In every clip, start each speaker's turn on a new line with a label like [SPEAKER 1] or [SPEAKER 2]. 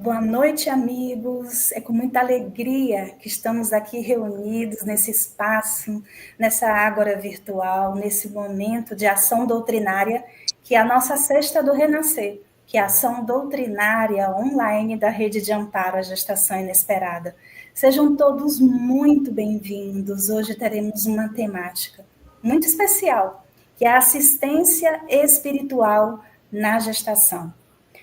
[SPEAKER 1] Boa noite, amigos. É com muita alegria que estamos aqui reunidos nesse espaço, nessa ágora virtual, nesse momento de ação doutrinária, que é a nossa Sexta do Renascer, que é a ação doutrinária online da Rede de Amparo à Gestação Inesperada. Sejam todos muito bem-vindos. Hoje teremos uma temática muito especial, que é a assistência espiritual na gestação.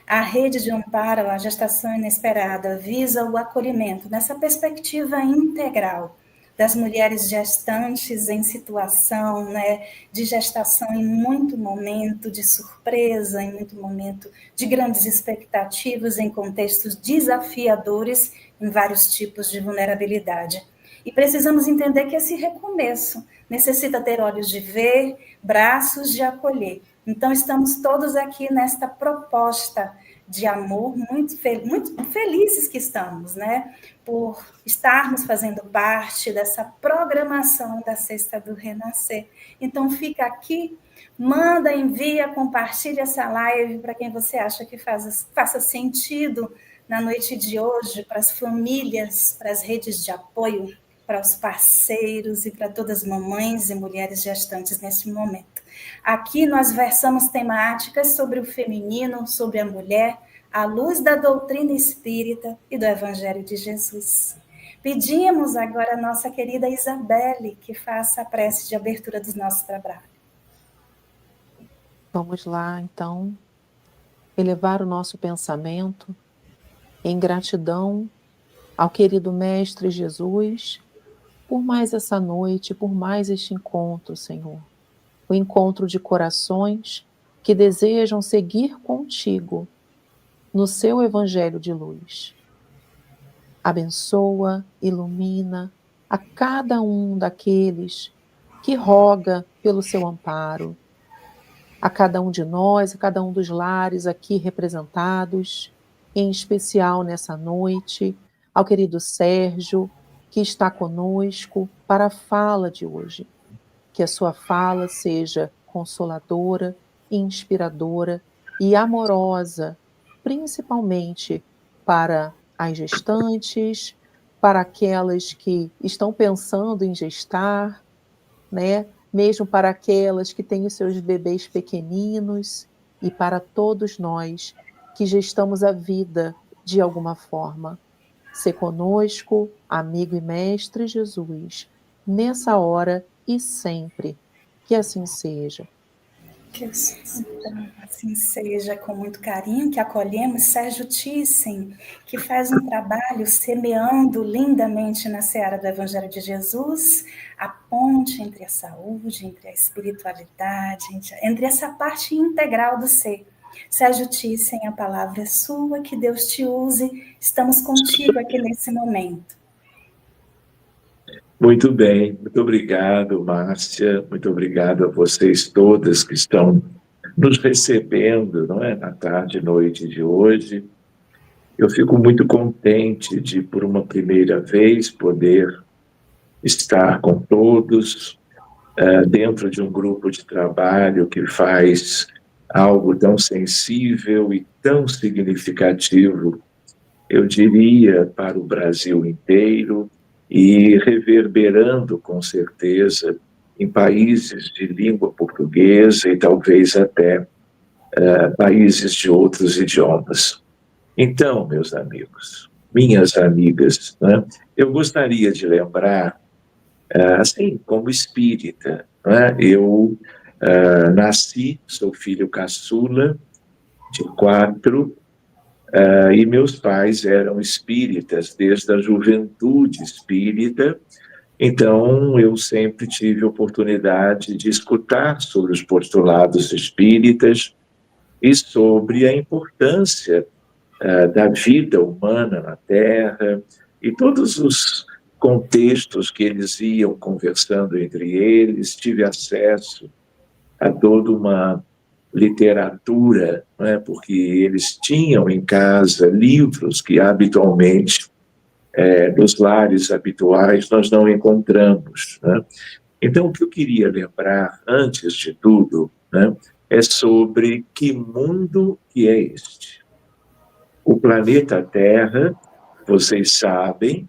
[SPEAKER 1] A Rede de Amparo à Gestação Inesperada visa o acolhimento nessa perspectiva integral das mulheres gestantes em situação, de gestação em muito momento de surpresa, em muito momento de grandes expectativas, em contextos desafiadores, em vários tipos de vulnerabilidade. E precisamos entender que esse recomeço necessita ter olhos de ver, braços de acolher. Então, estamos todos aqui nesta proposta de amor, muito felizes que estamos, por estarmos fazendo parte dessa programação da Sexta do Renascer. Então, fica aqui, manda, envia, compartilha essa live para quem você acha que faça sentido na noite de hoje, para as famílias, para as redes de apoio, para os parceiros e para todas as mamães e mulheres gestantes nesse momento. Aqui nós versamos temáticas sobre o feminino, sobre a mulher, à luz da doutrina espírita e do Evangelho de Jesus. Pedimos agora a nossa querida Isabelle que faça a prece de abertura dos nossos trabalhos.
[SPEAKER 2] Vamos lá, então, elevar o nosso pensamento em gratidão ao querido Mestre Jesus por mais essa noite, por mais este encontro, Senhor. O encontro de corações que desejam seguir contigo no seu Evangelho de luz. Abençoa, ilumina a cada um daqueles que roga pelo seu amparo, a cada um de nós, a cada um dos lares aqui representados, em especial nessa noite, ao querido Sérgio, que está conosco para a fala de hoje. Que a sua fala seja consoladora, inspiradora e amorosa, principalmente para as gestantes, para aquelas que estão pensando em gestar, mesmo para aquelas que têm os seus bebês pequeninos e para todos nós que gestamos a vida de alguma forma. Se conosco, amigo e mestre Jesus, nessa hora e sempre. Que assim seja.
[SPEAKER 1] Que assim seja, com muito carinho, que acolhemos Sérgio Thyssen, que faz um trabalho semeando lindamente na seara do Evangelho de Jesus, a ponte entre a saúde, entre a espiritualidade, entre essa parte integral do ser. Sérgio Thyssen, a palavra é sua, que Deus te use, estamos contigo aqui nesse momento.
[SPEAKER 3] Muito bem, muito obrigado, Márcia, muito obrigado a vocês todas que estão nos recebendo, não é, na tarde e noite de hoje. Eu fico muito contente de, por uma primeira vez, poder estar com todos dentro de um grupo de trabalho que faz algo tão sensível e tão significativo, eu diria, para o Brasil inteiro e reverberando, com certeza, em países de língua portuguesa e talvez até países de outros idiomas. Então, meus amigos, minhas amigas, né, eu gostaria de lembrar, assim, como espírita, né, eu nasci, sou filho caçula de 4, e meus pais eram espíritas desde a juventude espírita, então eu sempre tive oportunidade de escutar sobre os postulados espíritas e sobre a importância da vida humana na Terra e todos os contextos que eles iam conversando entre eles. Tive acesso a toda uma literatura, né, porque eles tinham em casa livros que habitualmente, nos lares habituais, nós não encontramos, né? Então, o que eu queria lembrar, antes de tudo, né, é sobre que mundo que é este. O planeta Terra, vocês sabem,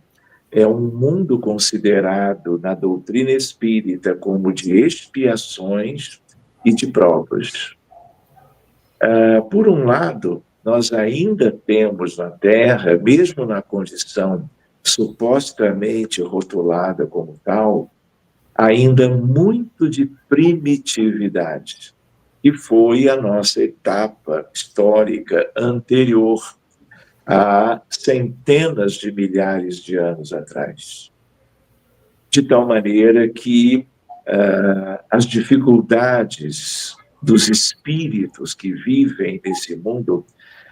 [SPEAKER 3] é um mundo considerado na doutrina espírita como de expiações e de provas. Por um lado, nós ainda temos na Terra, mesmo na condição supostamente rotulada como tal, ainda muito de primitividade, que foi a nossa etapa histórica anterior há centenas de milhares de anos atrás. De tal maneira que as dificuldades dos espíritos que vivem nesse mundo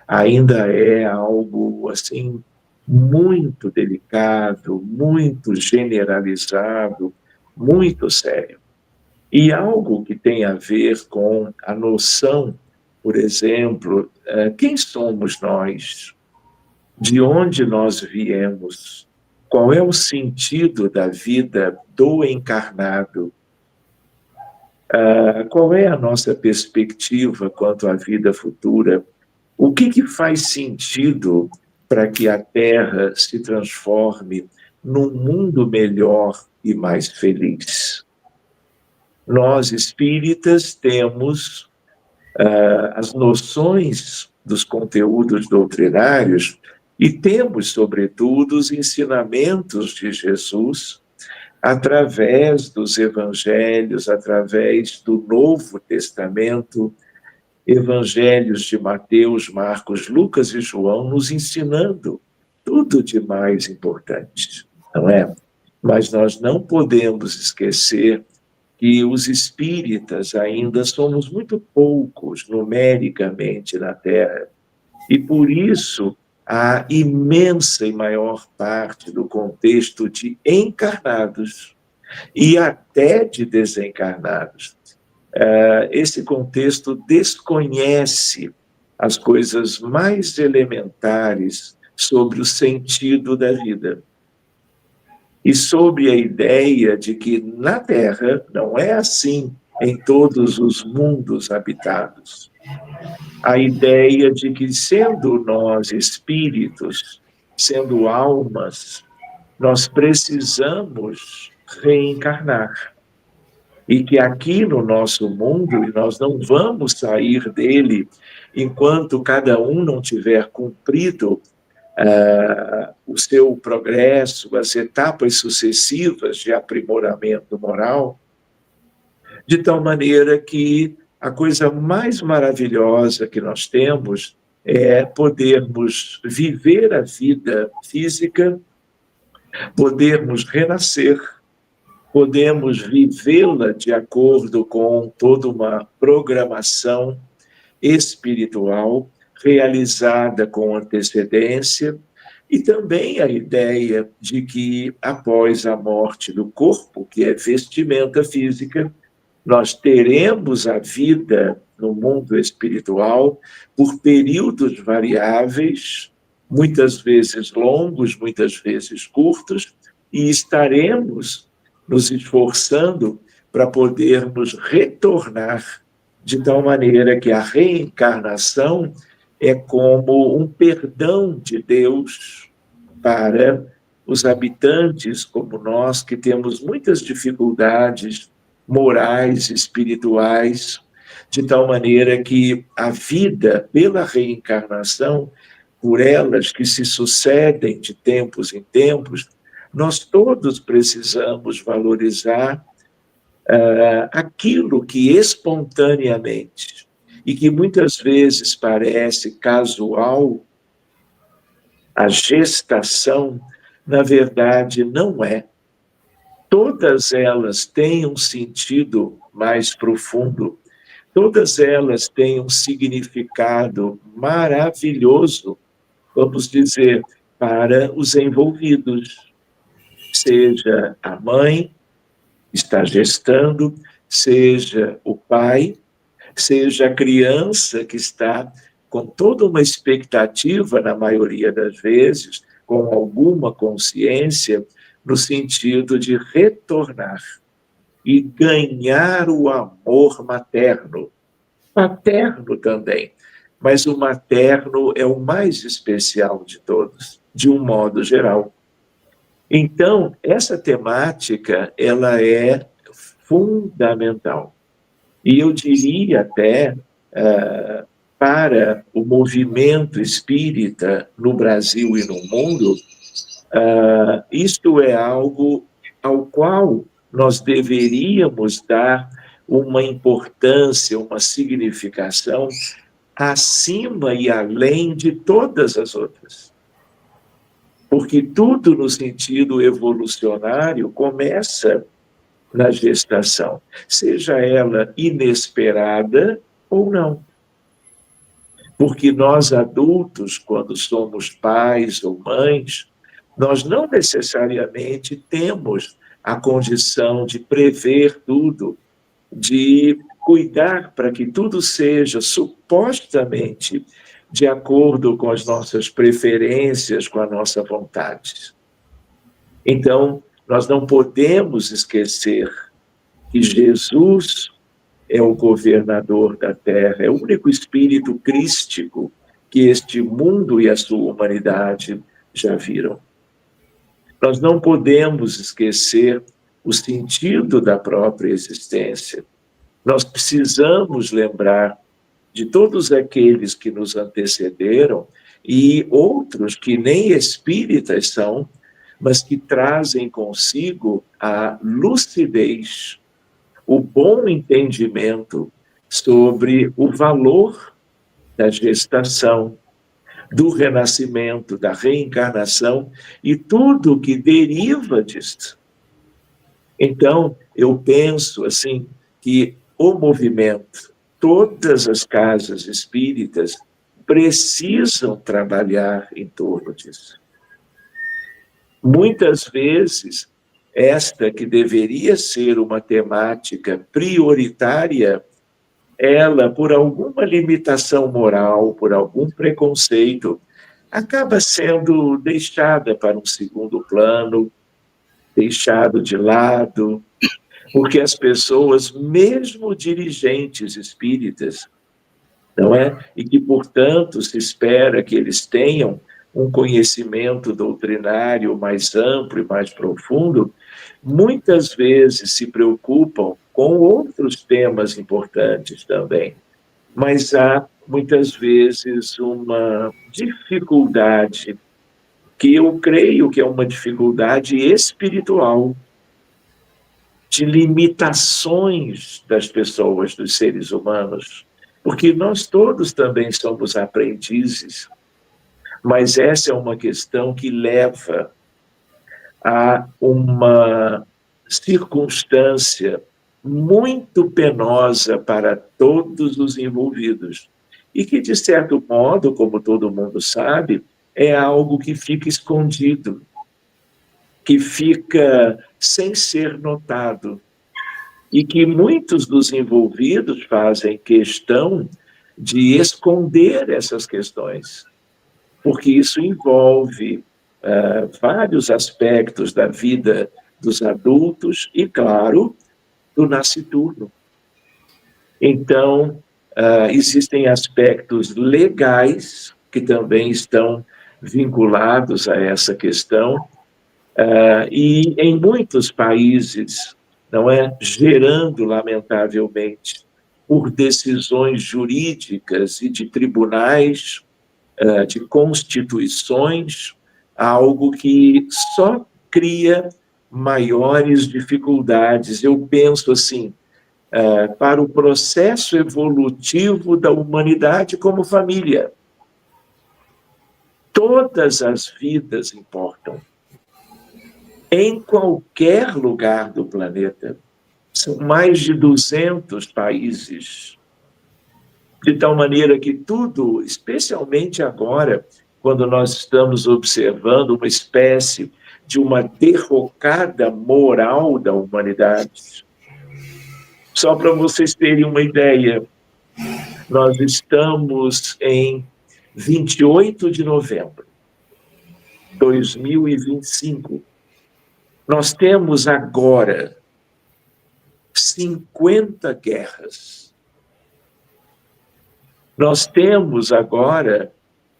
[SPEAKER 3] ainda é algo, assim, muito delicado, muito generalizado, muito sério. E algo que tem a ver com a noção, por exemplo, quem somos nós? De onde nós viemos? Qual é o sentido da vida do encarnado? Qual é a nossa perspectiva quanto à vida futura? O que faz sentido para que a Terra se transforme num mundo melhor e mais feliz? Nós, espíritas, temos as noções dos conteúdos doutrinários e temos, sobretudo, os ensinamentos de Jesus através dos evangelhos, através do Novo Testamento, evangelhos de Mateus, Marcos, Lucas e João, nos ensinando tudo de mais importante, não é? Mas nós não podemos esquecer que os espíritas ainda somos muito poucos numericamente na Terra, e por isso a imensa e maior parte do contexto de encarnados e até de desencarnados, esse contexto desconhece as coisas mais elementares sobre o sentido da vida e sobre a ideia de que na Terra não é assim em todos os mundos habitados. A ideia de que, sendo nós espíritos, sendo almas, nós precisamos reencarnar. E que aqui no nosso mundo, e nós não vamos sair dele enquanto cada um não tiver cumprido o seu progresso, as etapas sucessivas de aprimoramento moral, de tal maneira que a coisa mais maravilhosa que nós temos é podermos viver a vida física, podermos renascer, podemos vivê-la de acordo com toda uma programação espiritual realizada com antecedência, e também a ideia de que após a morte do corpo, que é vestimenta física, Nós teremos a vida no mundo espiritual por períodos variáveis, muitas vezes longos, muitas vezes curtos, e estaremos nos esforçando para podermos retornar de tal maneira que a reencarnação é como um perdão de Deus para os habitantes como nós, que temos muitas dificuldades morais, espirituais, de tal maneira que a vida pela reencarnação, por elas que se sucedem de tempos em tempos, nós todos precisamos valorizar aquilo que espontaneamente e que muitas vezes parece casual, a gestação, na verdade, não é. Todas elas têm um sentido mais profundo, todas elas têm um significado maravilhoso, vamos dizer, para os envolvidos, seja a mãe que está gestando, seja o pai, seja a criança que está com toda uma expectativa, na maioria das vezes, com alguma consciência, no sentido de retornar e ganhar o amor materno. Paterno também, mas o materno é o mais especial de todos, de um modo geral. Então, essa temática, ela é fundamental. E eu diria até, para o movimento espírita no Brasil e no mundo, isto é algo ao qual nós deveríamos dar uma importância, uma significação acima e além de todas as outras. Porque tudo no sentido evolucionário começa na gestação, seja ela inesperada ou não. Porque nós adultos, quando somos pais ou mães, nós não necessariamente temos a condição de prever tudo, de cuidar para que tudo seja supostamente de acordo com as nossas preferências, com a nossa vontade. Então, nós não podemos esquecer que Jesus é o governador da Terra, é o único espírito crístico que este mundo e a sua humanidade já viram. Nós não podemos esquecer o sentido da própria existência. Nós precisamos lembrar de todos aqueles que nos antecederam e outros que nem espíritas são, mas que trazem consigo a lucidez, o bom entendimento sobre o valor da gestação, do renascimento, da reencarnação e tudo o que deriva disso. Então, eu penso assim que o movimento, todas as casas espíritas precisam trabalhar em torno disso. Muitas vezes, esta que deveria ser uma temática prioritária, ela, por alguma limitação moral, por algum preconceito, acaba sendo deixada para um segundo plano, deixado de lado, porque as pessoas, mesmo dirigentes espíritas, não é? E que, portanto, se espera que eles tenham um conhecimento doutrinário mais amplo e mais profundo, muitas vezes se preocupam com outros temas importantes também. Mas há, muitas vezes, uma dificuldade, que eu creio que é uma dificuldade espiritual, de limitações das pessoas, dos seres humanos, porque nós todos também somos aprendizes, mas essa é uma questão que leva a uma circunstância muito penosa para todos os envolvidos e que, de certo modo, como todo mundo sabe, é algo que fica escondido, que fica sem ser notado. e que muitos dos envolvidos fazem questão de esconder essas questões, porque isso envolve vários aspectos da vida dos adultos e, claro, do nasciturno. Então, existem aspectos legais que também estão vinculados a essa questão, e em muitos países, não é, gerando, lamentavelmente, por decisões jurídicas e de tribunais, de constituições, algo que só cria maiores dificuldades. Eu penso assim, para o processo evolutivo da humanidade como família. Todas as vidas importam. Em qualquer lugar do planeta. São mais de 200 países. De tal maneira que tudo, especialmente agora, quando nós estamos observando uma espécie de uma derrocada moral da humanidade. Só para vocês terem uma ideia, nós estamos em 28 de novembro de 2025. Nós temos agora 50 guerras. Nós temos agora,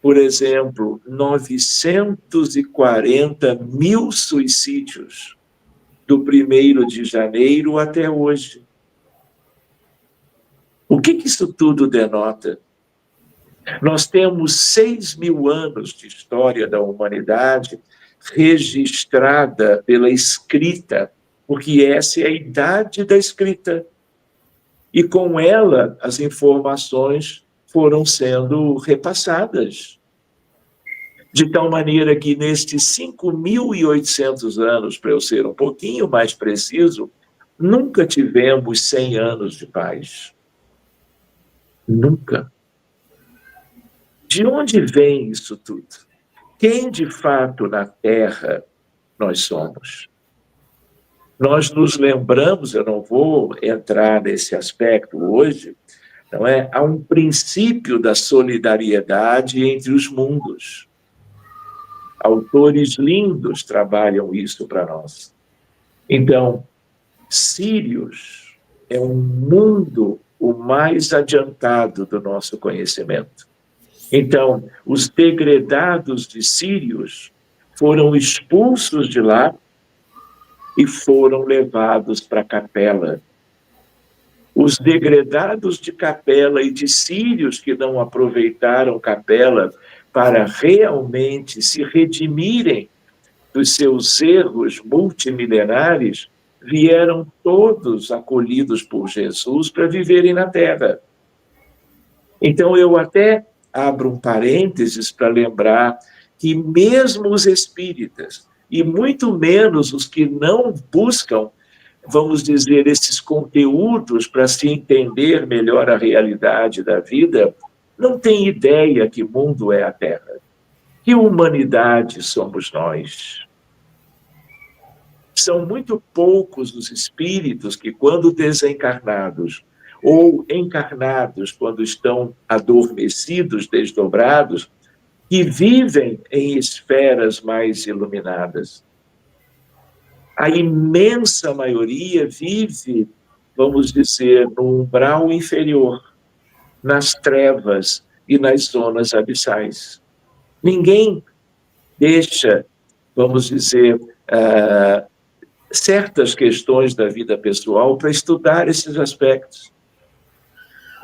[SPEAKER 3] por exemplo, 940 mil suicídios do 1º de janeiro até hoje. O que isso tudo denota? Nós temos 6.000 anos de história da humanidade registrada pela escrita, porque essa é a idade da escrita. E com ela, as informações foram sendo repassadas. De tal maneira que nestes 5.800 anos, para eu ser um pouquinho mais preciso, nunca tivemos 100 anos de paz. Nunca. De onde vem isso tudo? Quem de fato na Terra nós somos? Nós nos lembramos, eu não vou entrar nesse aspecto hoje, não é? Há um princípio da solidariedade entre os mundos. Autores lindos trabalham isso para nós. Então, Sírios é um mundo o mais adiantado do nosso conhecimento. Então, os degredados de Sírios foram expulsos de lá e foram levados para Capela. Os degredados de Capela e de Sírios que não aproveitaram Capela para realmente se redimirem dos seus erros multimilenares, vieram todos acolhidos por Jesus para viverem na Terra. Então, eu até abro um parênteses para lembrar que mesmo os espíritas, e muito menos os que não buscam, vamos dizer, esses conteúdos para se entender melhor a realidade da vida, não têm ideia que mundo é a Terra, que humanidade somos nós. São muito poucos os espíritos que, quando desencarnados, ou encarnados, quando estão adormecidos, desdobrados, que vivem em esferas mais iluminadas. A imensa maioria vive, vamos dizer, no umbral inferior, nas trevas e nas zonas abissais. Ninguém deixa, vamos dizer, certas questões da vida pessoal para estudar esses aspectos.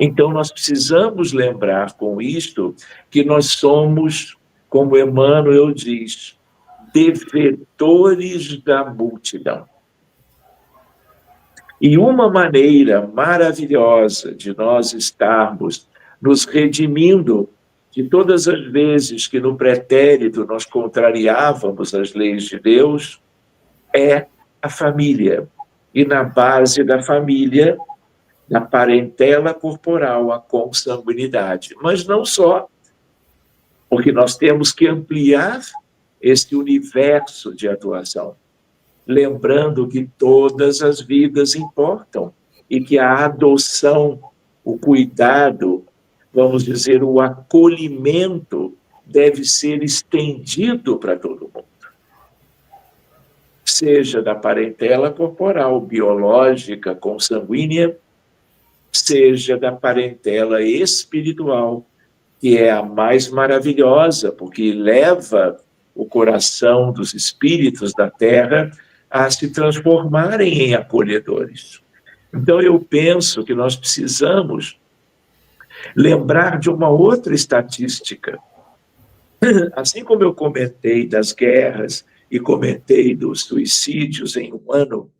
[SPEAKER 3] Então, nós precisamos lembrar com isto que nós somos, como Emmanuel diz, devedores da multidão. E uma maneira maravilhosa de nós estarmos nos redimindo de todas as vezes que no pretérito nós contrariávamos as leis de Deus é a família. E na base da família, da parentela corporal, a consanguinidade. Mas não só, porque nós temos que ampliar esse universo de atuação, lembrando que todas as vidas importam. e que a adoção, o cuidado, vamos dizer, o acolhimento deve ser estendido para todo mundo. Seja da parentela corporal, biológica, consanguínea, seja da parentela espiritual, que é a mais maravilhosa, porque leva o coração dos espíritos da Terra a se transformarem em acolhedores. Então, eu penso que nós precisamos lembrar de uma outra estatística. Assim como eu comentei das guerras e comentei dos suicídios em um ano,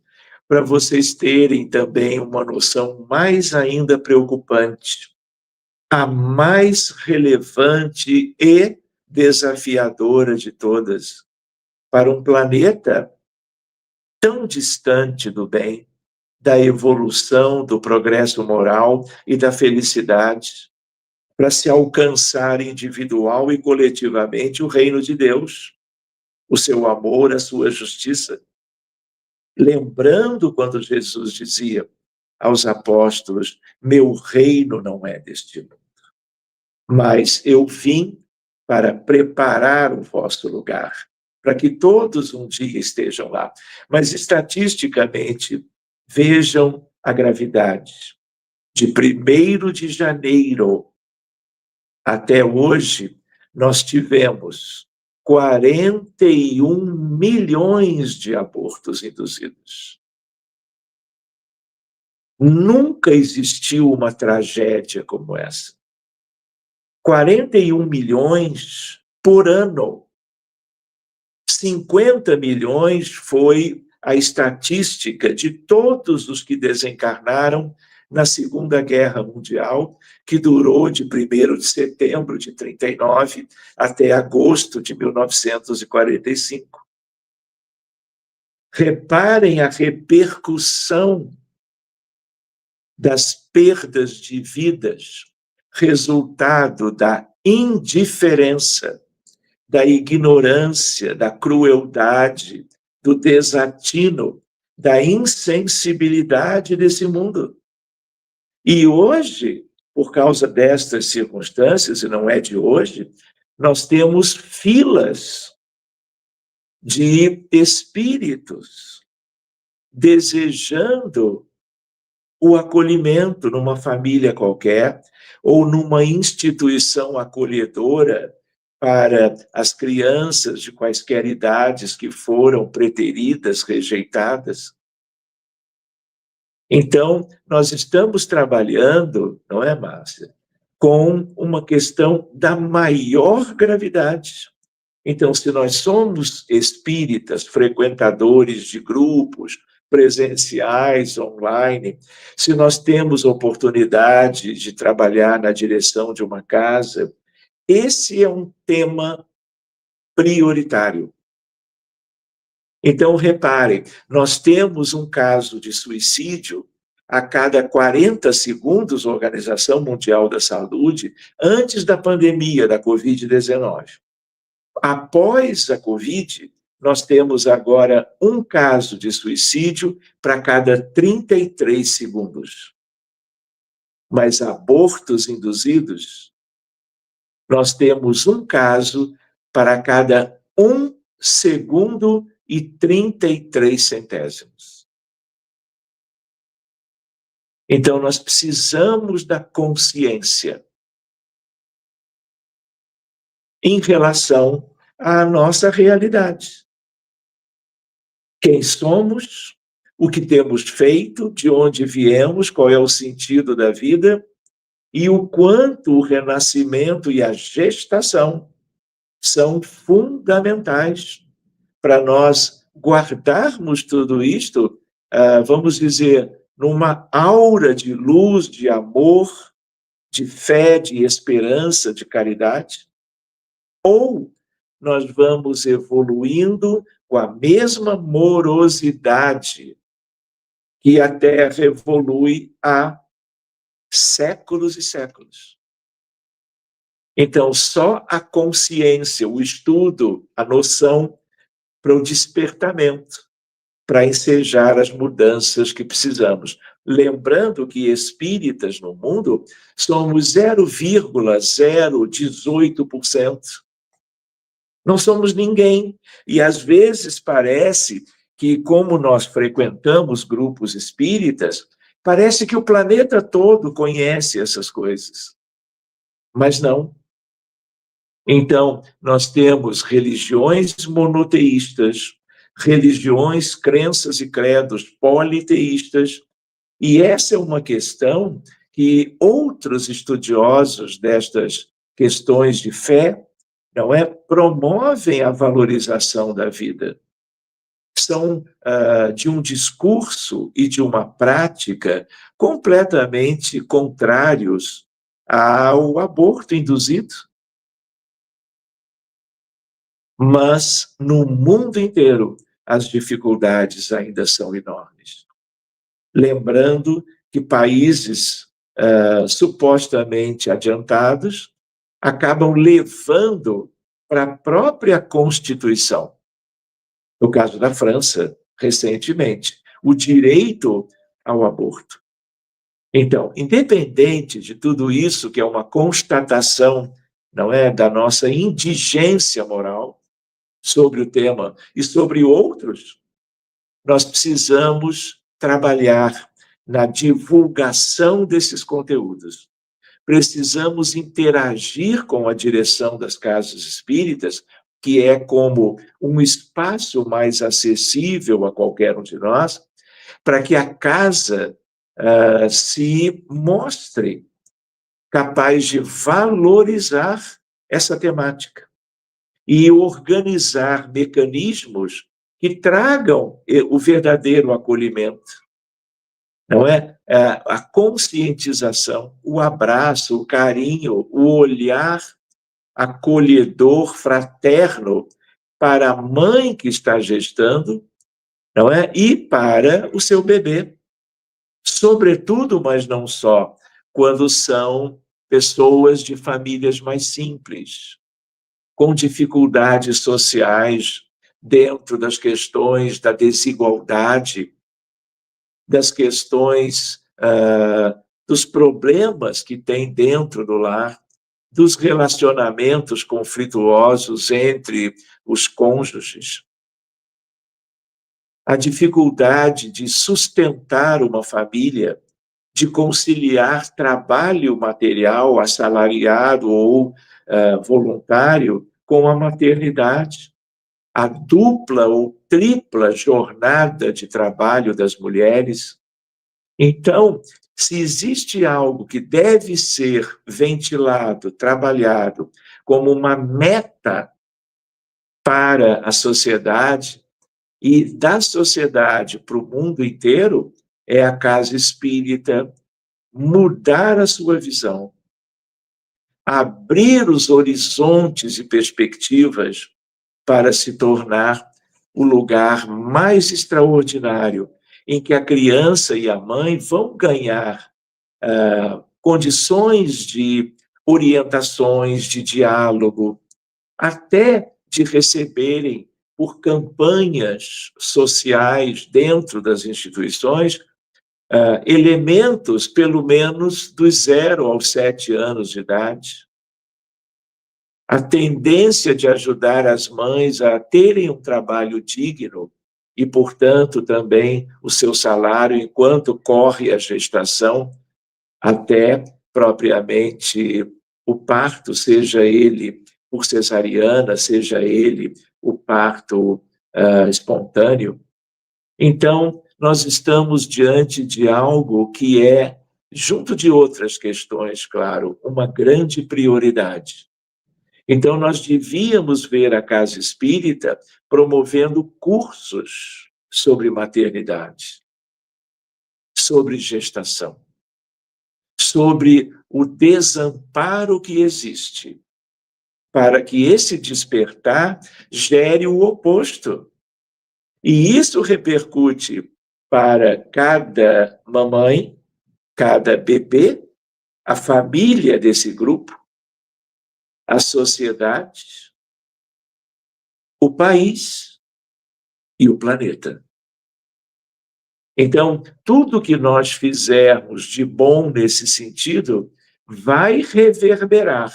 [SPEAKER 3] para vocês terem também uma noção mais ainda preocupante, a mais relevante e desafiadora de todas, para um planeta tão distante do bem, da evolução, do progresso moral e da felicidade, para se alcançar individual e coletivamente o reino de Deus, o seu amor, a sua justiça. Lembrando quando Jesus dizia aos apóstolos: meu reino não é deste mundo, mas eu vim para preparar o vosso lugar, para que todos um dia estejam lá. Mas, estatisticamente, vejam a gravidade. De 1º de janeiro até hoje, nós tivemos 41 milhões de abortos induzidos. Nunca existiu uma tragédia como essa. 41 milhões por ano. 50 milhões foi a estatística de todos os que desencarnaram na Segunda Guerra Mundial, que durou de 1º de setembro de 1939 até agosto de 1945. Reparem a repercussão das perdas de vidas, resultado da indiferença, da ignorância, da crueldade, do desatino, da insensibilidade desse mundo. E hoje, por causa destas circunstâncias, e não é de hoje, nós temos filas de espíritos desejando o acolhimento numa família qualquer ou numa instituição acolhedora para as crianças de quaisquer idades que foram preteridas, rejeitadas. Então, nós estamos trabalhando, não é, Márcia, com uma questão da maior gravidade. Então, se nós somos espíritas, frequentadores de grupos presenciais, online, se nós temos oportunidade de trabalhar na direção de uma casa, esse é um tema prioritário. Então, reparem, nós temos um caso de suicídio a cada 40 segundos, a Organização Mundial da Saúde, antes da pandemia da Covid-19. Após a Covid, nós temos agora um caso de suicídio para cada 33 segundos. Mas abortos induzidos, nós temos um caso para cada 1 segundo e 33 centésimos. Então, nós precisamos da consciência em relação à nossa realidade. Quem somos, o que temos feito, de onde viemos, qual é o sentido da vida e o quanto o renascimento e a gestação são fundamentais para nós guardarmos tudo isto, vamos dizer, numa aura de luz, de amor, de fé, de esperança, de caridade, ou nós vamos evoluindo com a mesma morosidade que a Terra evolui há séculos e séculos. Então, só a consciência, o estudo, a noção para o despertamento, para ensejar as mudanças que precisamos. Lembrando que espíritas no mundo somos 0,018%. Não somos ninguém. E às vezes parece que, como nós frequentamos grupos espíritas, parece que o planeta todo conhece essas coisas. Mas não. Então, nós temos religiões monoteístas, religiões, crenças e credos politeístas, e essa é uma questão que outros estudiosos destas questões de fé, não é, promovem a valorização da vida. São de um discurso e de uma prática completamente contrários ao aborto induzido. Mas, no mundo inteiro, as dificuldades ainda são enormes. Lembrando que países supostamente adiantados acabam levando para a própria Constituição. No caso da França, recentemente, o direito ao aborto. Então, independente de tudo isso, que é uma constatação, não é, da nossa indigência moral sobre o tema e sobre outros, nós precisamos trabalhar na divulgação desses conteúdos. Precisamos interagir com a direção das casas espíritas, que é como um espaço mais acessível a qualquer um de nós, para que a casa se mostre capaz de valorizar essa temática e organizar mecanismos que tragam o verdadeiro acolhimento. Não é? A conscientização, o abraço, o carinho, o olhar acolhedor, fraterno para a mãe que está gestando, não é? E para o seu bebê. Sobretudo, mas não só, quando são pessoas de famílias mais simples, com dificuldades sociais dentro das questões da desigualdade, das questões dos problemas que tem dentro do lar, dos relacionamentos conflituosos entre os cônjuges, a dificuldade de sustentar uma família, de conciliar trabalho material, assalariado ou voluntário, com a maternidade, a dupla ou tripla jornada de trabalho das mulheres. Então, se existe algo que deve ser ventilado, trabalhado como uma meta para a sociedade e da sociedade para o mundo inteiro, é a casa espírita mudar a sua visão, abrir os horizontes e perspectivas para se tornar o lugar mais extraordinário em que a criança e a mãe vão ganhar condições de orientações, de diálogo, até de receberem por campanhas sociais dentro das instituições elementos, pelo menos, dos 0 aos 7 anos de idade. A tendência de ajudar as mães a terem um trabalho digno e, portanto, também o seu salário enquanto corre a gestação, até propriamente o parto, seja ele por cesariana, seja ele o parto espontâneo. Então, nós estamos diante de algo que é, junto de outras questões, claro, uma grande prioridade. Então, nós devíamos ver a Casa Espírita promovendo cursos sobre maternidade, sobre gestação, sobre o desamparo que existe, para que esse despertar gere o oposto. E isso repercute para cada mamãe, cada bebê, a família desse grupo, a sociedade, o país e o planeta. Então, tudo que nós fizermos de bom nesse sentido vai reverberar,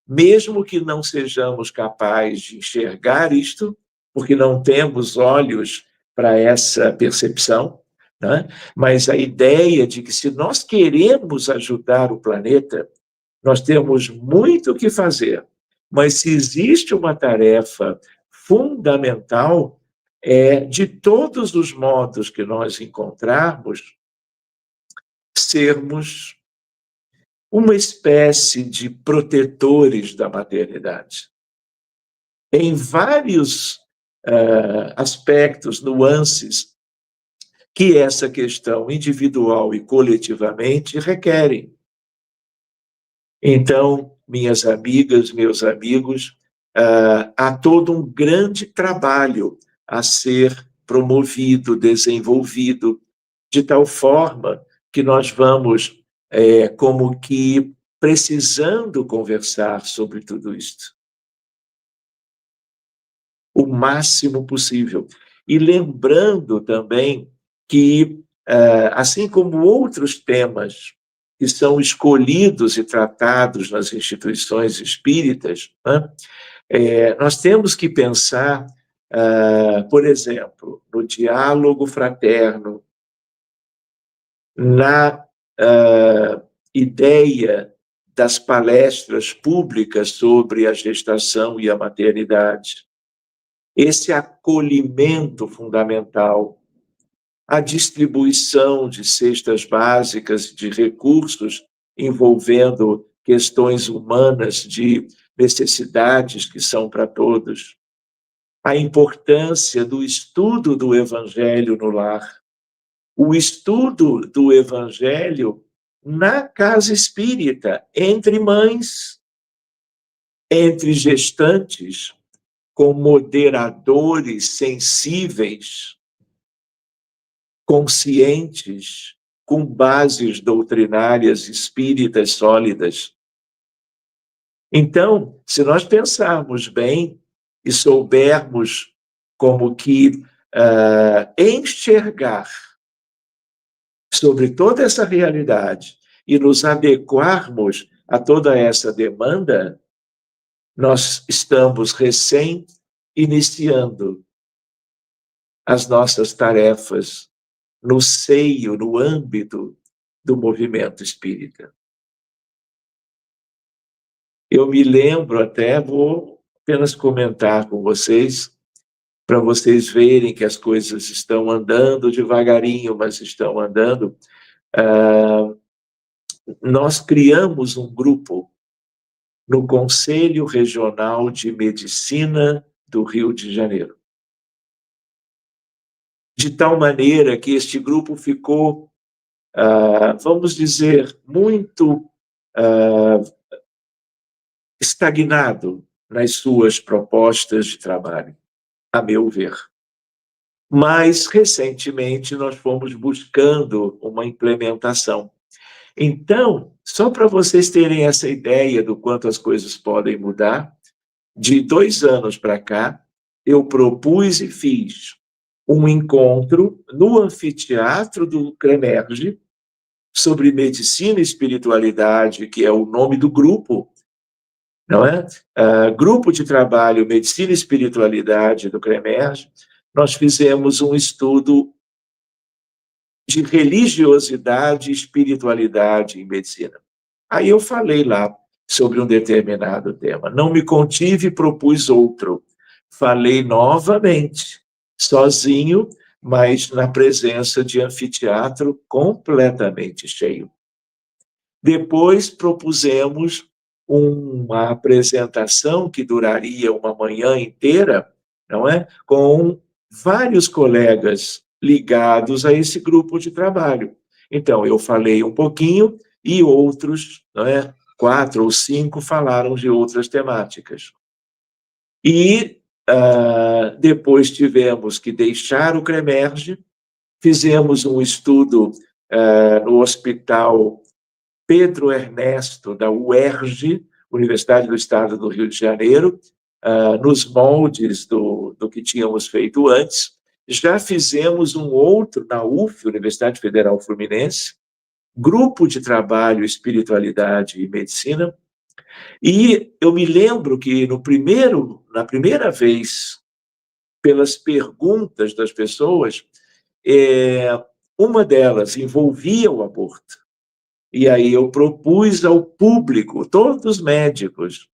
[SPEAKER 3] mesmo que não sejamos capazes de enxergar isto, porque não temos olhos para essa percepção, né? Mas a ideia de que se nós queremos ajudar o planeta, nós temos muito o que fazer, mas se existe uma tarefa fundamental, é de todos os modos que nós encontrarmos, sermos uma espécie de protetores da maternidade. Em vários aspectos, nuances, que essa questão individual e coletivamente requerem. Então, minhas amigas, meus amigos, há todo um grande trabalho a ser promovido, desenvolvido, de tal forma que nós vamos, como que, precisando conversar sobre tudo isto. O máximo possível. E lembrando também que, assim como outros temas que são escolhidos e tratados nas instituições espíritas, né, nós temos que pensar, por exemplo, no diálogo fraterno, na ideia das palestras públicas sobre a gestação e a maternidade, esse acolhimento fundamental, a distribuição de cestas básicas, de recursos envolvendo questões humanas, de necessidades que são para todos, a importância do estudo do Evangelho no lar, o estudo do Evangelho na casa espírita, entre mães, entre gestantes, com moderadores sensíveis, conscientes, com bases doutrinárias espíritas sólidas. Então, se nós pensarmos bem e soubermos como que enxergar sobre toda essa realidade e nos adequarmos a toda essa demanda, nós estamos recém iniciando as nossas tarefas no seio, no âmbito do movimento espírita. Eu me lembro até, vou apenas comentar com vocês, para vocês verem que as coisas estão andando devagarinho, mas estão andando. Nós criamos um grupo no Conselho Regional de Medicina do Rio de Janeiro. De tal maneira que este grupo ficou, vamos dizer, muito estagnado nas suas propostas de trabalho, a meu ver. Mas, recentemente, nós fomos buscando uma implementação. Então, só para vocês terem essa ideia do quanto as coisas podem mudar, de 2 anos para cá, eu propus e fiz um encontro no anfiteatro do CREMERGE sobre medicina e espiritualidade, que é o nome do grupo, não é? Grupo de Trabalho Medicina e Espiritualidade do CREMERGE. Nós fizemos um estudo de religiosidade e espiritualidade em medicina. Aí eu falei lá sobre um determinado tema. Não me contive e propus outro. Falei novamente, sozinho, mas na presença de anfiteatro completamente cheio. Depois propusemos uma apresentação que duraria uma manhã inteira, não é? Com vários colegas ligados a esse grupo de trabalho. Então, eu falei um pouquinho e outros, não é? 4 ou 5 falaram de outras temáticas. E depois tivemos que deixar o CREMERGE, fizemos um estudo no Hospital Pedro Ernesto, da UERJ, Universidade do Estado do Rio de Janeiro, nos moldes do que tínhamos feito antes, Já fizemos um outro na UF, Universidade Federal Fluminense, grupo de trabalho espiritualidade e medicina, e eu me lembro que na primeira vez, pelas perguntas das pessoas, uma delas envolvia o aborto. E aí eu propus ao público, todos os médicos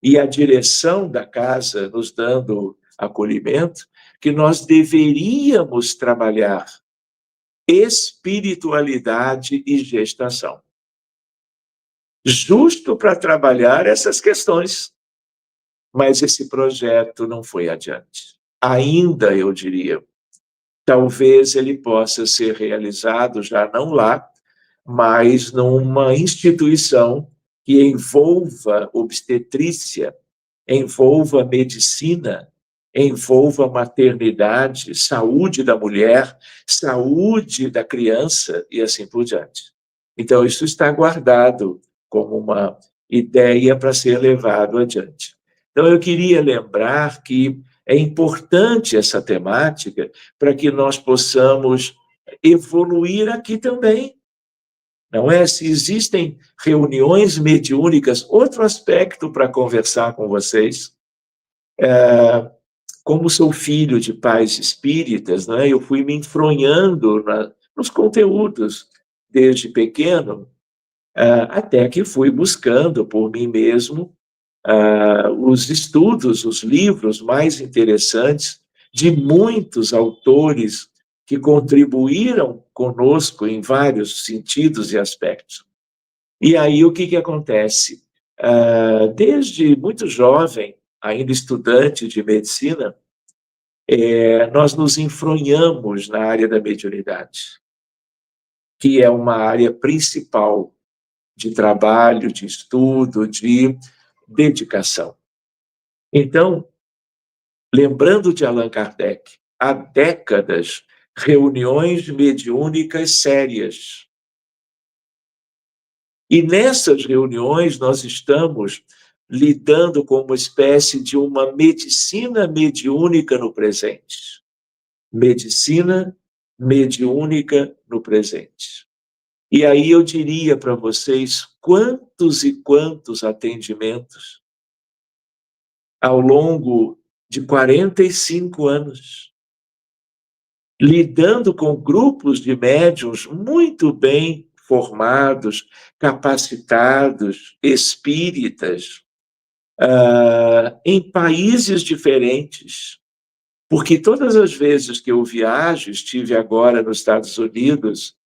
[SPEAKER 3] e a direção da casa nos dando acolhimento, que nós deveríamos trabalhar espiritualidade e gestação, justo para trabalhar essas questões. Mas esse projeto não foi adiante. Ainda, eu diria, talvez ele possa ser realizado já não lá, mas numa instituição que envolva obstetrícia, envolva medicina, envolva maternidade, saúde da mulher, saúde da criança e assim por diante. Então, isso está guardado como uma ideia para ser levado adiante. Então, eu queria lembrar que é importante essa temática para que nós possamos evoluir aqui também. Não é? Se existem reuniões mediúnicas, outro aspecto para conversar com vocês, como sou filho de pais espíritas, né, eu fui me enfronhando nos conteúdos desde pequeno, até que fui buscando por mim mesmo os estudos, os livros mais interessantes de muitos autores que contribuíram conosco em vários sentidos e aspectos. E aí o que acontece? Desde muito jovem, ainda estudante de medicina, nós nos enfronhamos na área da mediunidade, que é uma área principal de trabalho, de estudo, de dedicação. Então, lembrando de Allan Kardec, há décadas, reuniões mediúnicas sérias. E nessas reuniões nós estamos lidando com uma espécie de uma medicina mediúnica no presente. Medicina mediúnica no presente. E aí eu diria para vocês quantos e quantos atendimentos ao longo de 45 anos, lidando com grupos de médiuns muito bem formados, capacitados, espíritas, em países diferentes. Porque todas as vezes que eu viajo, estive agora nos Estados Unidos,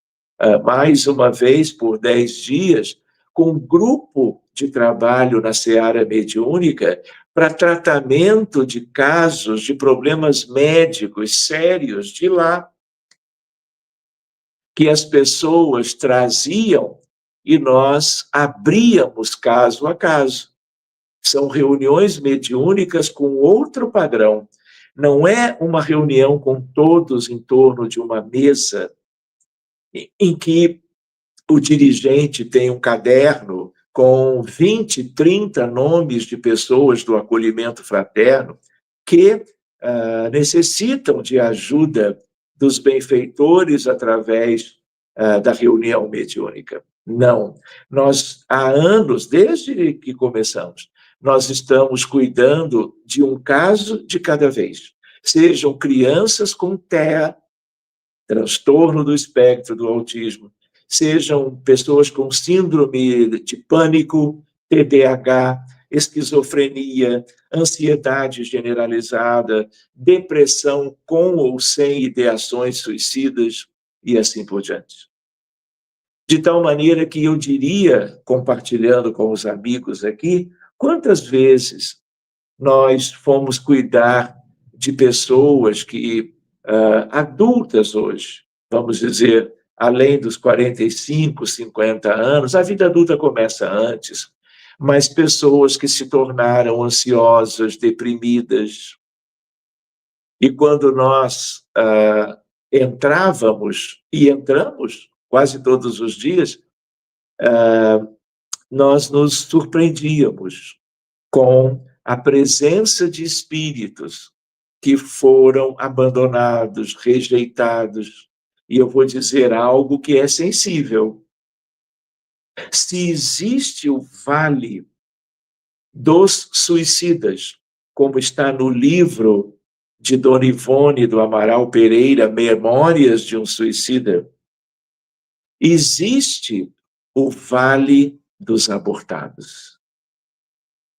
[SPEAKER 3] mais uma vez por 10 dias, com um grupo de trabalho na seara mediúnica para tratamento de casos de problemas médicos sérios de lá, que as pessoas traziam e nós abríamos caso a caso. São reuniões mediúnicas com outro padrão. Não é uma reunião com todos em torno de uma mesa em que o dirigente tem um caderno com 20, 30 nomes de pessoas do acolhimento fraterno que necessitam de ajuda dos benfeitores através da reunião mediúnica. Não. Nós, há anos, desde que começamos, nós estamos cuidando de um caso de cada vez. Sejam crianças com TEA, transtorno do espectro do autismo, sejam pessoas com síndrome de pânico, TDAH, esquizofrenia, ansiedade generalizada, depressão com ou sem ideações suicidas e assim por diante. De tal maneira que eu diria, compartilhando com os amigos aqui, quantas vezes nós fomos cuidar de pessoas que, adultas hoje, vamos dizer, além dos 45, 50 anos, a vida adulta começa antes, mas pessoas que se tornaram ansiosas, deprimidas. E quando nós entrávamos, e entramos quase todos os dias, nós nos surpreendíamos com a presença de espíritos que foram abandonados, rejeitados. E eu vou dizer algo que é sensível. Se existe o vale dos suicidas, como está no livro de Dona Ivone do Amaral Pereira, Memórias de um Suicida, existe o vale dos abortados.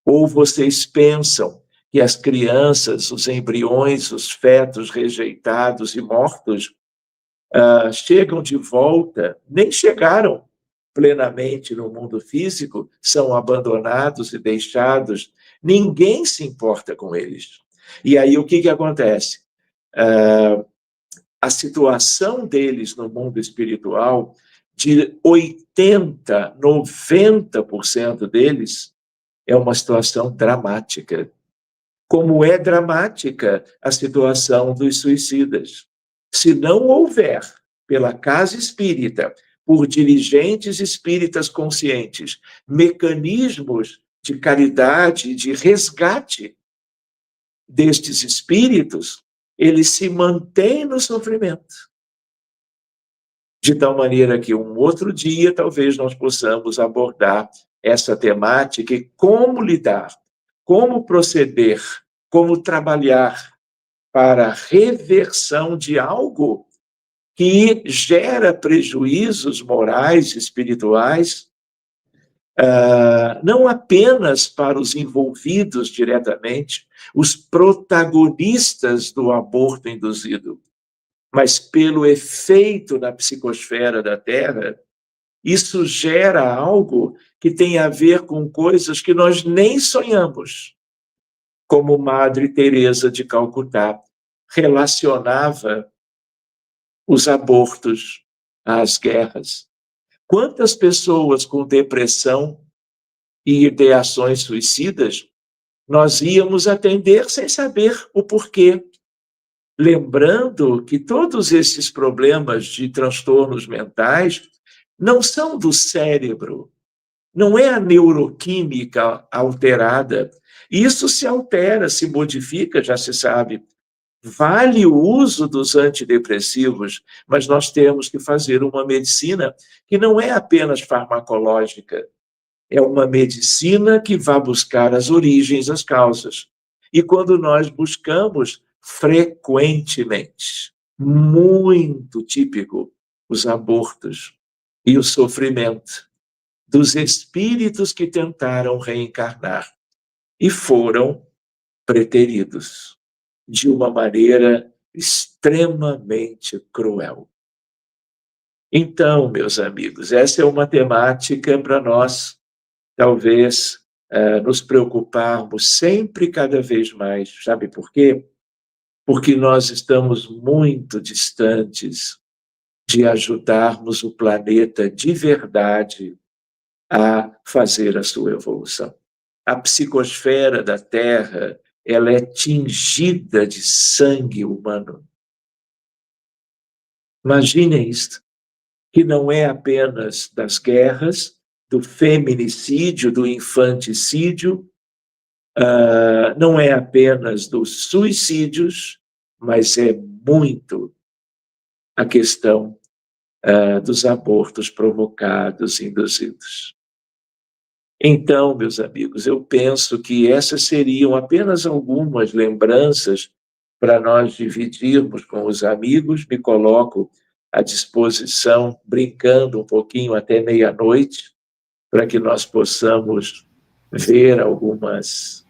[SPEAKER 3] Ou vocês pensam que as crianças, os embriões, os fetos rejeitados e mortos chegam de volta, nem chegaram plenamente no mundo físico, são abandonados e deixados, ninguém se importa com eles. E aí o que acontece? A situação deles no mundo espiritual, de 80%, 90% deles, é uma situação dramática. Como é dramática a situação dos suicidas. Se não houver, pela casa espírita, por dirigentes espíritas conscientes, mecanismos de caridade, de resgate destes espíritos, eles se mantêm no sofrimento. De tal maneira que um outro dia talvez nós possamos abordar essa temática e como lidar, como proceder, como trabalhar para a reversão de algo que gera prejuízos morais e espirituais, não apenas para os envolvidos diretamente, os protagonistas do aborto induzido, mas pelo efeito na psicosfera da Terra, isso gera algo que tem a ver com coisas que nós nem sonhamos, como Madre Teresa de Calcutá relacionava os abortos às guerras. Quantas pessoas com depressão e ideações suicidas nós íamos atender sem saber o porquê? Lembrando que todos esses problemas de transtornos mentais não são do cérebro, não é a neuroquímica alterada. Isso se altera, se modifica, já se sabe. Vale o uso dos antidepressivos, mas nós temos que fazer uma medicina que não é apenas farmacológica, é uma medicina que vai buscar as origens, as causas. E quando nós buscamos frequentemente, muito típico, os abortos e o sofrimento dos espíritos que tentaram reencarnar e foram preteridos de uma maneira extremamente cruel. Então, meus amigos, essa é uma temática para nós, talvez, nos preocuparmos sempre cada vez mais. Sabe por quê? Porque nós estamos muito distantes de ajudarmos o planeta de verdade a fazer a sua evolução. A psicosfera da Terra, ela é tingida de sangue humano. Imaginem isto, que não é apenas das guerras, do feminicídio, do infanticídio, não é apenas dos suicídios, mas é muito a questão dos abortos provocados, induzidos. Então, meus amigos, eu penso que essas seriam apenas algumas lembranças para nós dividirmos com os amigos. Me coloco à disposição, brincando um pouquinho até meia-noite, para que nós possamos ver algumas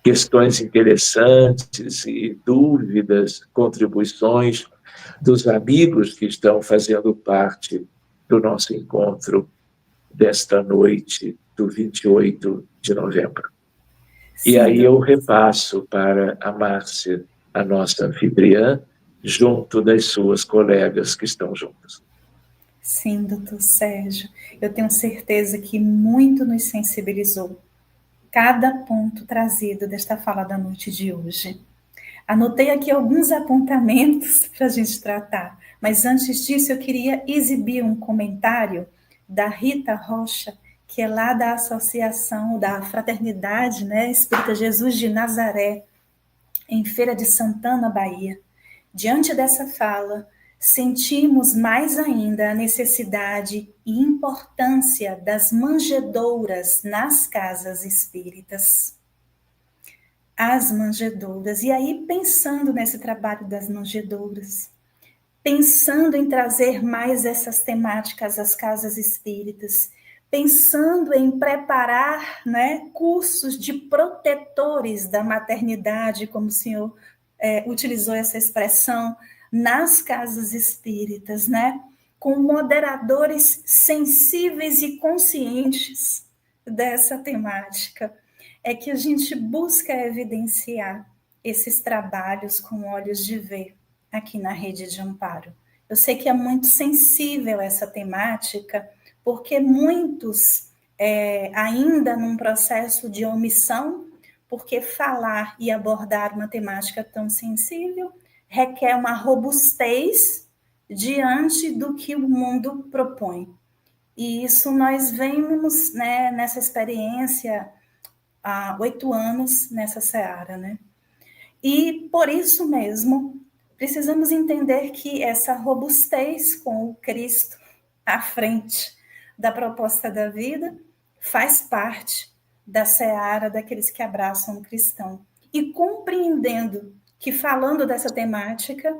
[SPEAKER 3] questões interessantes e dúvidas, contribuições dos amigos que estão fazendo parte do nosso encontro desta noite do 28 de novembro. Sim. E aí eu repasso para a Márcia, a nossa anfitriã, junto das suas colegas que estão juntas.
[SPEAKER 1] Sim, doutor Sérgio, eu tenho certeza que muito nos sensibilizou cada ponto trazido desta fala da noite de hoje. Anotei aqui alguns apontamentos para a gente tratar, mas antes disso eu queria exibir um comentário da Rita Rocha, que é lá da Associação da Fraternidade, né, Espírita Jesus de Nazaré. em Feira de Santana, Bahia. Diante dessa fala, sentimos mais ainda a necessidade e importância das manjedouras nas casas espíritas. As manjedouras. E aí, pensando nesse trabalho das manjedouras, pensando em trazer mais essas temáticas às casas espíritas, pensando em preparar, né, cursos de protetores da maternidade, como o senhor utilizou essa expressão, nas casas espíritas, né, com moderadores sensíveis e conscientes dessa temática, é que a gente busca evidenciar esses trabalhos com olhos de ver aqui na Rede de Amparo. Eu sei que é muito sensível essa temática, porque muitos ainda num processo de omissão, porque falar e abordar uma temática tão sensível requer uma robustez diante do que o mundo propõe. E isso nós vemos, né, nessa experiência há 8 anos nessa seara, né? E por isso mesmo, precisamos entender que essa robustez com o Cristo à frente da proposta da vida faz parte da seara daqueles que abraçam o cristão. E compreendendo que, falando dessa temática,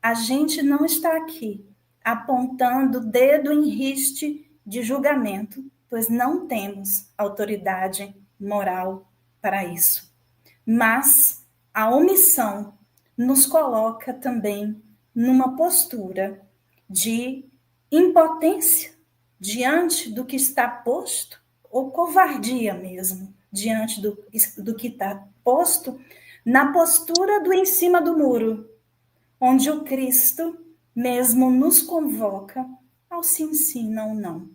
[SPEAKER 1] a gente não está aqui apontando dedo em riste de julgamento, pois não temos autoridade moral para isso. Mas a omissão nos coloca também numa postura de impotência diante do que está posto, ou covardia mesmo, diante do que está posto, na postura do em cima do muro, onde o Cristo mesmo nos convoca ao sim, sim, não, não.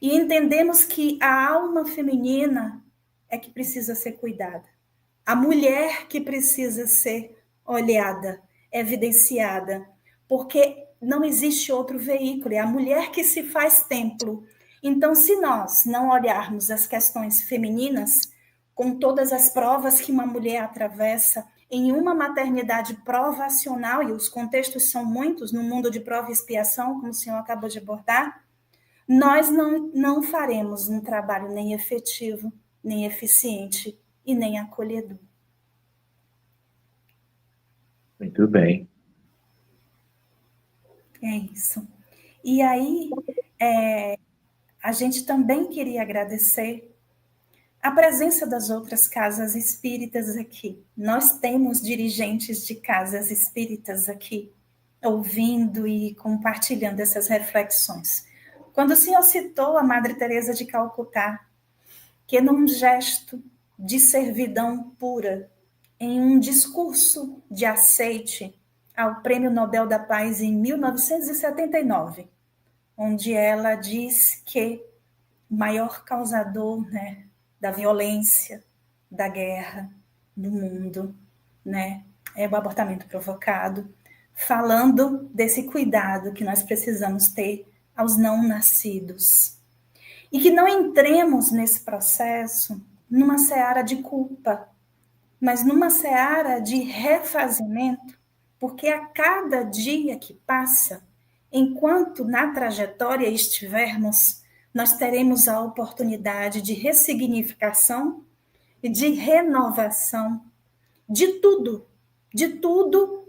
[SPEAKER 1] E entendemos que a alma feminina é que precisa ser cuidada. A mulher que precisa ser olhada, evidenciada, porque não existe outro veículo, é a mulher que se faz templo. Então, se nós não olharmos as questões femininas, com todas as provas que uma mulher atravessa, em uma maternidade provacional, e os contextos são muitos no mundo de prova e expiação, como o senhor acabou de abordar, nós não faremos um trabalho nem efetivo, nem eficiente e nem acolhedor.
[SPEAKER 3] Muito bem.
[SPEAKER 1] É isso. E aí, a gente também queria agradecer a presença das outras casas espíritas aqui. Nós temos dirigentes de casas espíritas aqui, ouvindo e compartilhando essas reflexões. Quando o senhor citou a Madre Teresa de Calcutá, que num gesto de servidão pura, em um discurso de aceite ao Prêmio Nobel da Paz em 1979, onde ela diz que o maior causador, né, da violência, da guerra no mundo, né, é o abortamento provocado, falando desse cuidado que nós precisamos ter aos não nascidos. E que não entremos nesse processo numa seara de culpa, mas numa seara de refazimento, porque a cada dia que passa, enquanto na trajetória estivermos, nós teremos a oportunidade de ressignificação e de renovação de tudo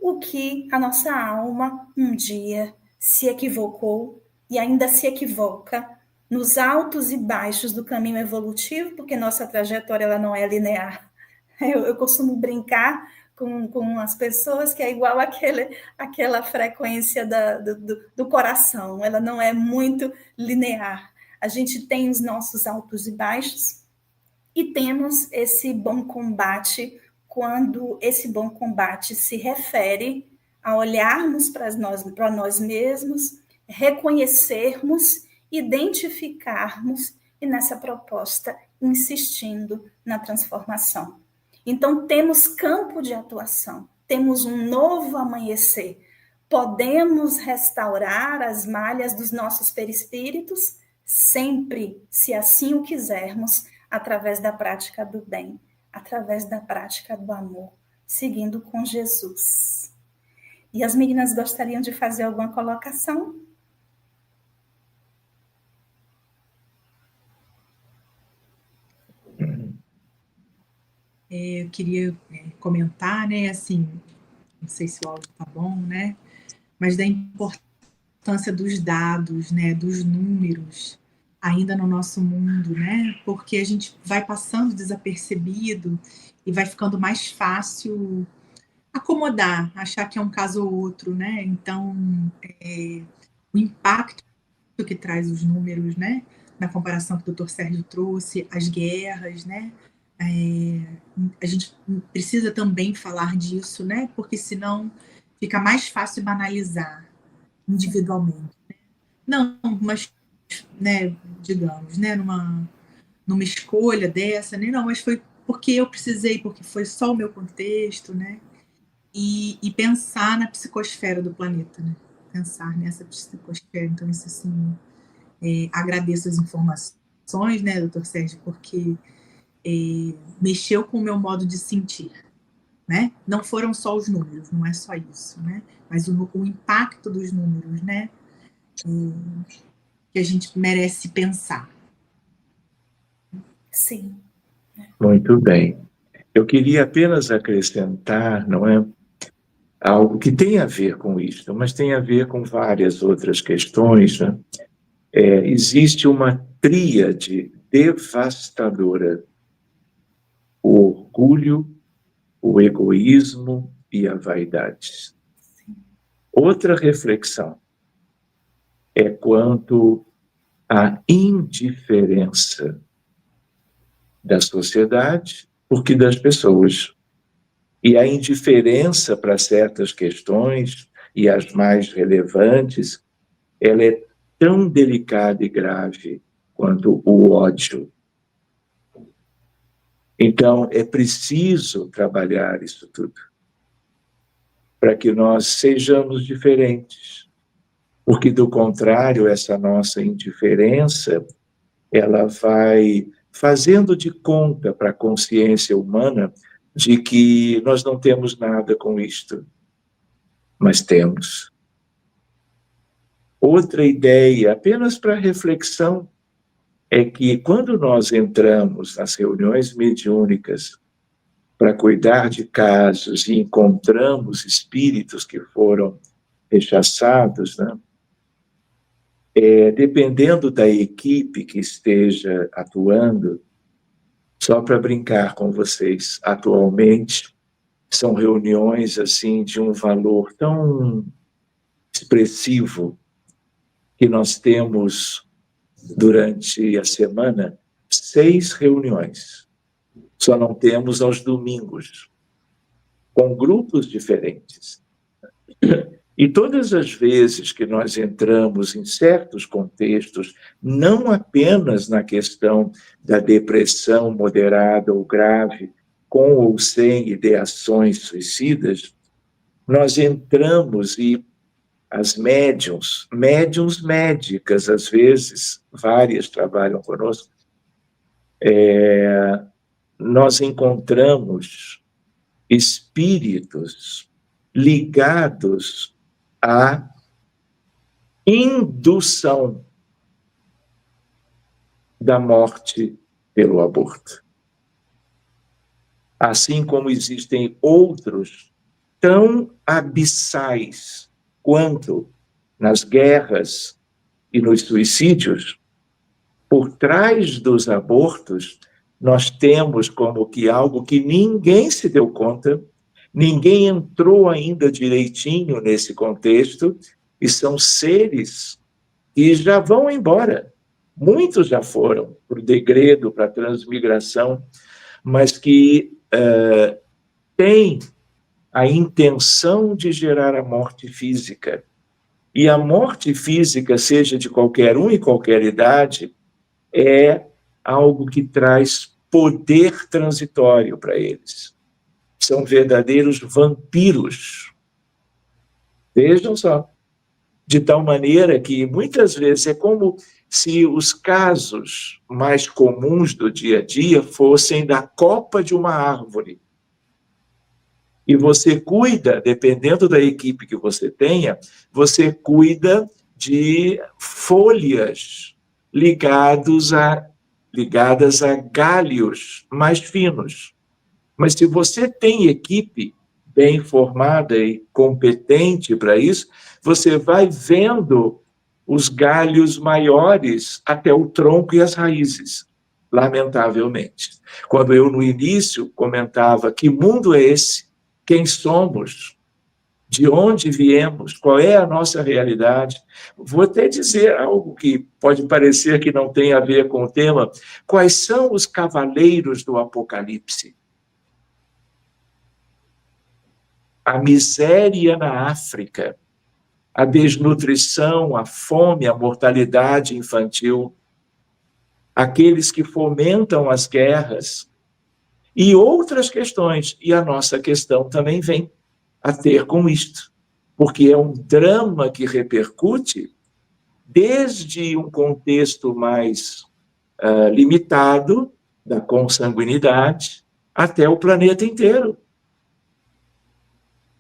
[SPEAKER 1] o que a nossa alma um dia se equivocou e ainda se equivoca nos altos e baixos do caminho evolutivo, porque nossa trajetória ela não é linear. Eu costumo brincar com as pessoas que é igual aquela frequência do coração, ela não é muito linear. A gente tem os nossos altos e baixos e temos esse bom combate quando esse bom combate se refere a olharmos para nós mesmos, reconhecermos, identificarmos e nessa proposta insistindo na transformação. Então temos campo de atuação, temos um novo amanhecer, podemos restaurar as malhas dos nossos perispíritos sempre, se assim o quisermos, através da prática do bem, através da prática do amor, seguindo com Jesus. E as meninas gostariam de fazer alguma colocação?
[SPEAKER 4] Eu queria comentar, né, assim, não sei se o áudio tá bom, né, mas da importância dos dados, né, dos números, ainda no nosso mundo, né, porque a gente vai passando desapercebido e vai ficando mais fácil acomodar, achar que é um caso ou outro, né, então, o impacto que traz os números, né, na comparação que o Dr. Sérgio trouxe, as guerras, né, a gente precisa também falar disso, né? Porque senão fica mais fácil banalizar individualmente. Né? Não, mas, né, digamos, né, numa escolha dessa, né? Não, mas foi porque eu precisei, porque foi só o meu contexto, né? E pensar na psicosfera do planeta, né? Pensar nessa psicosfera. Então, isso assim, agradeço as informações, né, doutor Sérgio, porque mexeu com o meu modo de sentir, né? Não foram só os números, não é só isso, né? Mas o impacto dos números, né? Que a gente merece pensar.
[SPEAKER 1] Sim.
[SPEAKER 3] Muito bem. Eu queria apenas acrescentar, não é, algo que tem a ver com isto, mas tem a ver com várias outras questões, né? Existe uma tríade devastadora: o orgulho, o egoísmo e a vaidade. Outra reflexão é quanto à indiferença da sociedade, porque das pessoas. E a indiferença para certas questões, e as mais relevantes, ela é tão delicada e grave quanto o ódio. Então, é preciso trabalhar isso tudo, para que nós sejamos diferentes. Porque, do contrário, essa nossa indiferença, ela vai fazendo de conta para a consciência humana de que nós não temos nada com isto, mas temos. Outra ideia, apenas para reflexão, é que quando nós entramos nas reuniões mediúnicas para cuidar de casos e encontramos espíritos que foram rechaçados, né? Dependendo da equipe que esteja atuando, só para brincar com vocês, atualmente são reuniões assim de um valor tão expressivo que nós temos durante a semana 6 reuniões. Só não temos aos domingos, com grupos diferentes. E todas as vezes que nós entramos em certos contextos, não apenas na questão da depressão moderada ou grave, com ou sem ideações suicidas, nós entramos e as médiuns médicas, às vezes, várias trabalham conosco, nós encontramos espíritos ligados à indução da morte pelo aborto. Assim como existem outros tão abissais quanto nas guerras e nos suicídios, por trás dos abortos, nós temos como que algo que ninguém se deu conta, ninguém entrou ainda direitinho nesse contexto, e são seres que já vão embora. Muitos já foram para o degredo, para a transmigração, mas que têm a intenção de gerar a morte física. E a morte física, seja de qualquer um e qualquer idade, é algo que traz poder transitório para eles. São verdadeiros vampiros. Vejam só. De tal maneira que, muitas vezes, é como se os casos mais comuns do dia a dia fossem da copa de uma árvore. E você cuida, dependendo da equipe que você tenha, você cuida de folhas ligadas a galhos mais finos. Mas se você tem equipe bem formada e competente para isso, você vai vendo os galhos maiores até o tronco e as raízes, lamentavelmente. Quando eu, no início, comentava que mundo é esse, quem somos, de onde viemos, qual é a nossa realidade, vou até dizer algo que pode parecer que não tem a ver com o tema, quais são os cavaleiros do Apocalipse? A miséria na África, a desnutrição, a fome, a mortalidade infantil, aqueles que fomentam as guerras e outras questões. E a nossa questão também vem a ter com isto, porque é um drama que repercute desde um contexto mais limitado, da consanguinidade, até o planeta inteiro.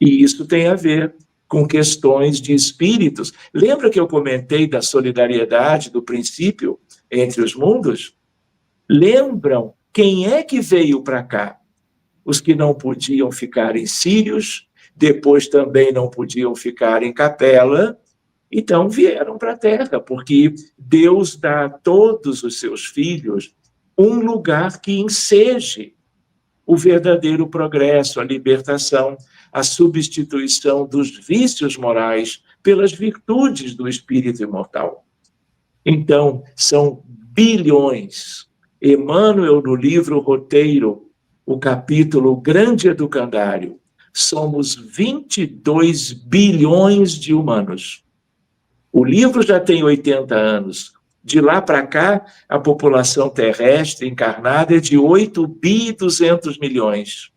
[SPEAKER 3] E isso tem a ver com questões de espíritos. Lembra que eu comentei da solidariedade, do princípio entre os mundos? Lembram quem é que veio para cá? Os que não podiam ficar em Sírios, depois também não podiam ficar em Capela, então vieram para a Terra, porque Deus dá a todos os seus filhos um lugar que enseje o verdadeiro progresso, a libertação, a substituição dos vícios morais pelas virtudes do espírito imortal. Então, são bilhões. Emmanuel, no livro Roteiro, o capítulo Grande Educandário, somos 22 bilhões de humanos. O livro já tem 80 anos. De lá para cá, a população terrestre encarnada é de 8 bi 200 milhões.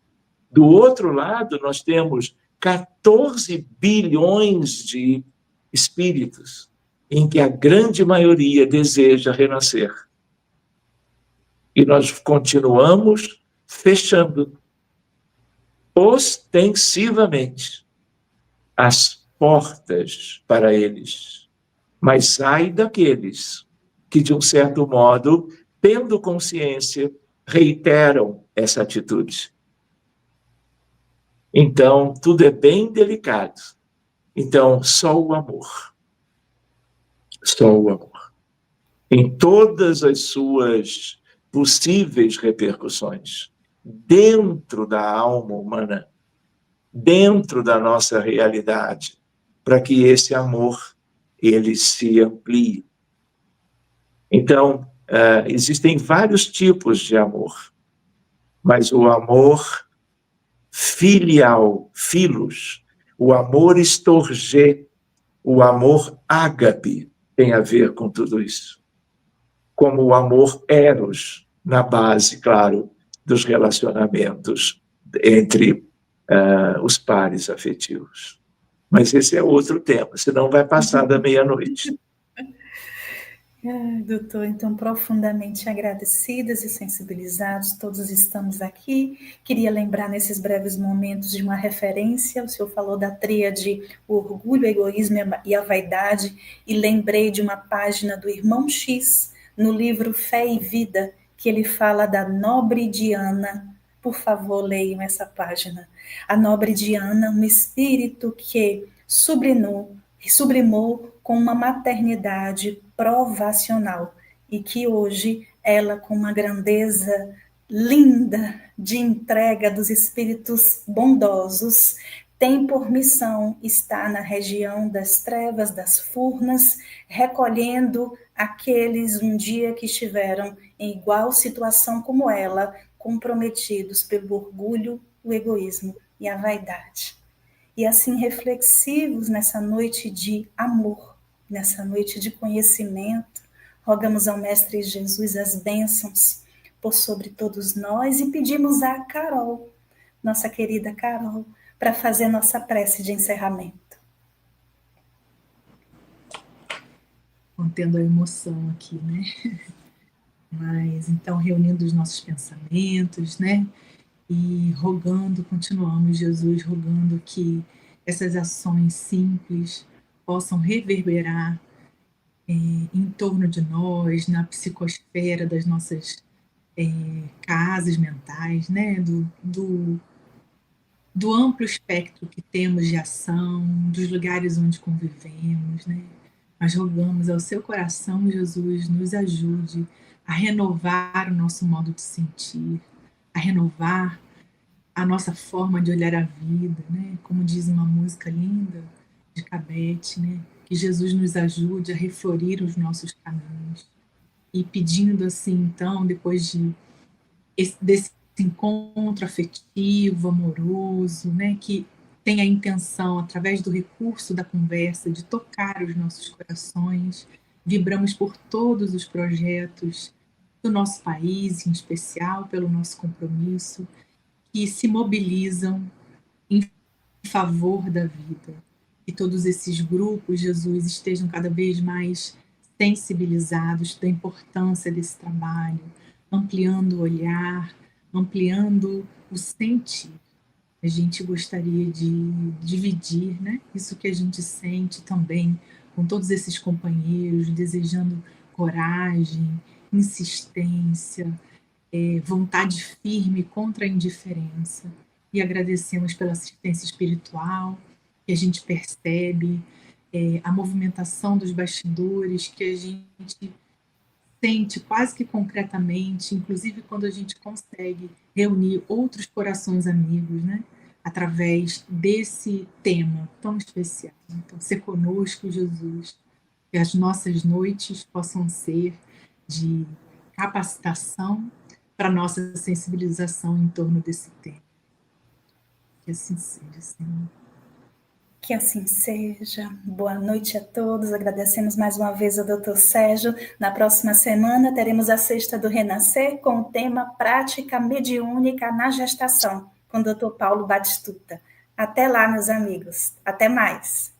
[SPEAKER 3] Do outro lado, nós temos 14 bilhões de espíritos, em que a grande maioria deseja renascer. E nós continuamos fechando ostensivamente as portas para eles. Mas ai daqueles que, de um certo modo, tendo consciência, reiteram essa atitude. Então, tudo é bem delicado. Então, só o amor. Só o amor. Em todas as suas possíveis repercussões, dentro da alma humana, dentro da nossa realidade, para que esse amor, ele se amplie. Então, existem vários tipos de amor, mas o amor filial, filos, o amor estorgê, o amor ágape tem a ver com tudo isso. Como o amor eros, na base, claro, dos relacionamentos entre os pares afetivos. Mas esse é outro tema, senão vai passar da meia-noite.
[SPEAKER 1] Doutor, então, profundamente agradecidas e sensibilizados, todos estamos aqui. Queria lembrar nesses breves momentos de uma referência, o senhor falou da tríade, o orgulho, o egoísmo e a vaidade, e lembrei de uma página do Irmão X, no livro Fé e Vida, que ele fala da nobre Diana. Por favor, leiam essa página. A nobre Diana, um espírito que sublimou com uma maternidade provacional e que hoje ela, com uma grandeza linda de entrega dos espíritos bondosos, tem por missão estar na região das trevas, das furnas, recolhendo aqueles um dia que estiveram em igual situação como ela, comprometidos pelo orgulho, o egoísmo e a vaidade. E assim, reflexivos nessa noite de amor, nessa noite de conhecimento, rogamos ao Mestre Jesus as bênçãos por sobre todos nós e pedimos a Carol, nossa querida Carol, para fazer nossa prece de encerramento.
[SPEAKER 4] Contendo a emoção aqui, né? Mas, então, reunindo os nossos pensamentos, né? e rogando, continuamos, Jesus, rogando que essas ações simples possam reverberar em torno de nós, na psicosfera das nossas casas mentais, né? Do amplo espectro que temos de ação, dos lugares onde convivemos, né? Nós rogamos ao seu coração, Jesus, nos ajude a renovar o nosso modo de sentir, a renovar a nossa forma de olhar a vida, né? Como diz uma música linda de Cabete, né? Que Jesus nos ajude a reflorir os nossos caminhos. E pedindo assim, então, depois desse encontro afetivo, amoroso, né? Que tem a intenção, através do recurso da conversa, de tocar os nossos corações. Vibramos por todos os projetos do nosso país, em especial pelo nosso compromisso, que se mobilizam em favor da vida. Que todos esses grupos, Jesus, estejam cada vez mais sensibilizados da importância desse trabalho, ampliando o olhar, ampliando o sentir. A gente gostaria de dividir, né, isso que a gente sente também com todos esses companheiros, desejando coragem, insistência, vontade firme contra a indiferença. E agradecemos pela assistência espiritual, que a gente percebe, a movimentação dos bastidores, que a gente sente quase que concretamente, inclusive quando a gente consegue reunir outros corações amigos, né? Através desse tema tão especial. Então, ser conosco, Jesus, que as nossas noites possam ser de capacitação para a nossa sensibilização em torno desse tema. Que assim seja, Senhor.
[SPEAKER 1] Que assim seja. Boa noite a todos. Agradecemos mais uma vez ao Dr. Sérgio. Na próxima semana teremos a Sexta do Renascer com o tema Prática Mediúnica na Gestação, com o Dr. Paulo Batistuta. Até lá, meus amigos. Até mais.